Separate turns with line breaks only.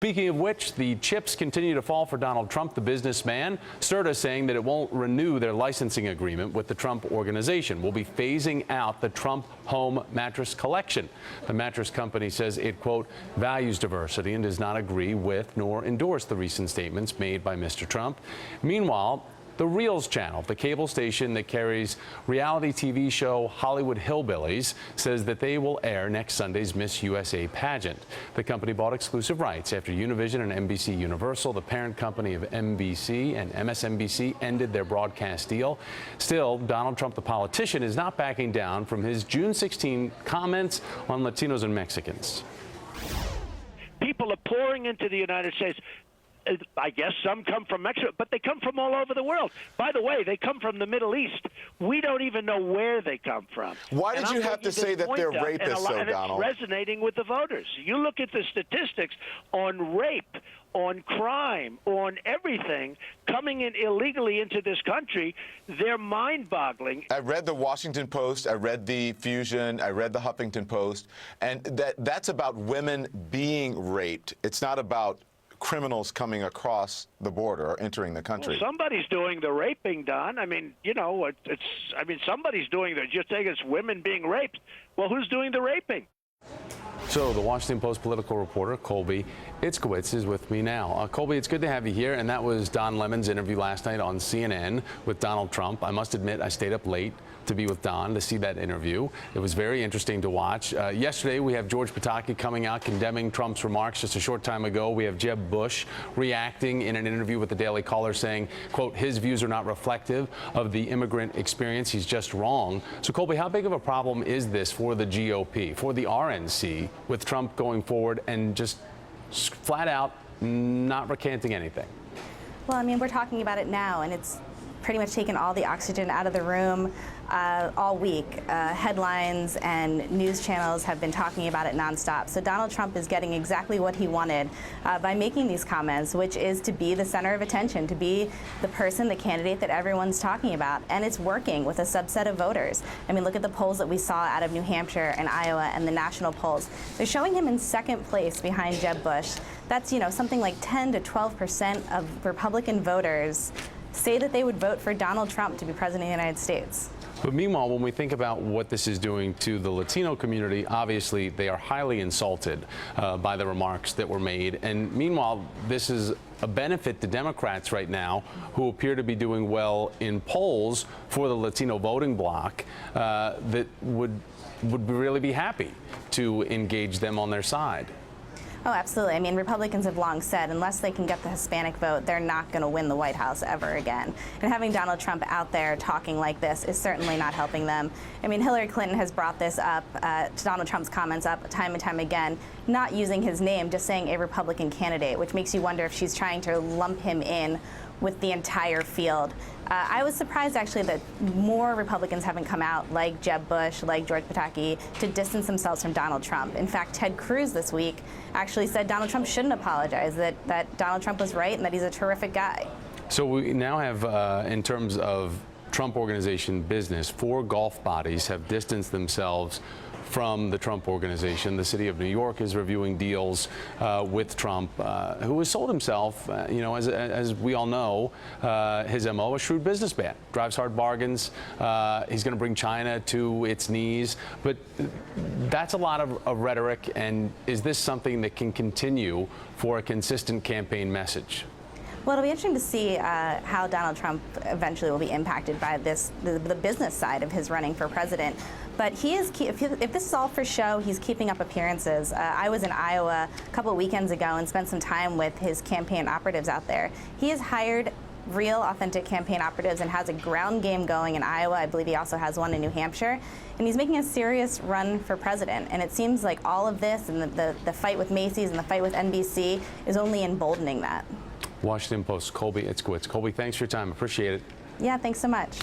Speaking of which, the chips continue to fall for Donald Trump, the businessman. Serta saying that it won't renew their licensing agreement with the Trump organization. Will be phasing out the Trump home mattress collection. The mattress company says it, quote, values diversity and does not agree with nor endorse the recent statements made by Mr. Trump. Meanwhile, the Reels channel, the cable station that carries reality TV show Hollywood Hillbillies, says that they will air next Sunday's Miss USA pageant. The company bought exclusive rights after Univision and NBC Universal, the parent company of NBC and MSNBC, ended their broadcast deal. Still, Donald Trump, the politician, is not backing down from his June 16 comments on Latinos and Mexicans.
People are pouring into the United States. I guess some come from Mexico, but they come from all over the world. By the way, they come from the Middle East. We don't even know where they come from.
Why did you have to say that they're rapists, though, Donald?
It's resonating with the voters. You look at the statistics on rape, on crime, on everything coming in illegally into this country, they're mind-boggling.
I read the Washington Post, I read the Fusion, I read the Huffington Post, and that's about women being raped. It's not about criminals coming across the border or entering the country.
Well, somebody's doing the raping, Don. I mean, you know, somebody's doing the, you're saying it's women being raped. Well, who's doing the raping?
So the Washington Post political reporter, Colby Itzkowitz, is with me now. Colby, it's good to have you here. And that was Don Lemon's interview last night on CNN with Donald Trump. I must admit, I stayed up late to be with Don to see that interview. It was very interesting to watch. Yesterday, we have George Pataki coming out condemning Trump's remarks. Just a short time ago, we have Jeb Bush reacting in an interview with the Daily Caller saying, quote, his views are not reflective of the immigrant experience. He's just wrong. So, Colby, how big of a problem is this for the GOP, for the RNC, with Trump going forward and just flat out not recanting anything?
Well, I mean, we're talking about it now, and it's pretty much taken all the oxygen out of the room all week. Headlines and news channels have been talking about it nonstop. So Donald Trump is getting exactly what he wanted by making these comments, which is to be the center of attention, to be the person, the candidate that everyone's talking about. And it's working with a subset of voters. I mean, look at the polls that we saw out of New Hampshire and Iowa and the national polls. They're showing him in second place behind Jeb Bush. That's, you know, something like 10 to 12% of Republican voters say that they would vote for Donald Trump to be president of the United States.
But meanwhile, when we think about what this is doing to the Latino community, obviously they are highly insulted by the remarks that were made. And meanwhile, this is a benefit to Democrats right now who appear to be doing well in polls for the Latino voting bloc that would really be happy to engage them on their side.
Oh, absolutely. I mean, Republicans have long said unless they can get the Hispanic vote, they're not going to win the White House ever again. And having Donald Trump out there talking like this is certainly not helping them. I mean, Hillary Clinton has brought this up, Donald Trump's comments up time and time again, not using his name, just saying a Republican candidate, which makes you wonder if she's trying to lump him in with the entire field. I was surprised, actually, that more Republicans haven't come out, like Jeb Bush, like George Pataki, to distance themselves from Donald Trump. In fact, Ted Cruz this week actually said Donald Trump shouldn't apologize, that Donald Trump was right and that he's a terrific guy.
So we now have, in terms of Trump Organization business, 4 golf bodies have distanced themselves from the Trump Organization. The city of New York is reviewing deals with Trump, who has sold himself, you know, as we all know, his MO, a shrewd businessman, drives hard bargains. He's going to bring China to its knees. But that's a lot of rhetoric. And is this something that can continue for a consistent campaign message?
Well, it'll be interesting to see how Donald Trump eventually will be impacted by this, the business side of his running for president. But he is, if this is all for show, he's keeping up appearances. I was in Iowa a couple of weekends ago and spent some time with his campaign operatives out there. He has hired real, authentic campaign operatives and has a ground game going in Iowa. I believe he also has one in New Hampshire. And he's making a serious run for president. And it seems like all of this and the fight with Macy's and the fight with NBC is only emboldening that.
Washington Post, Colby Itzkowitz. Colby, thanks for your time. Appreciate it.
Yeah, thanks so much.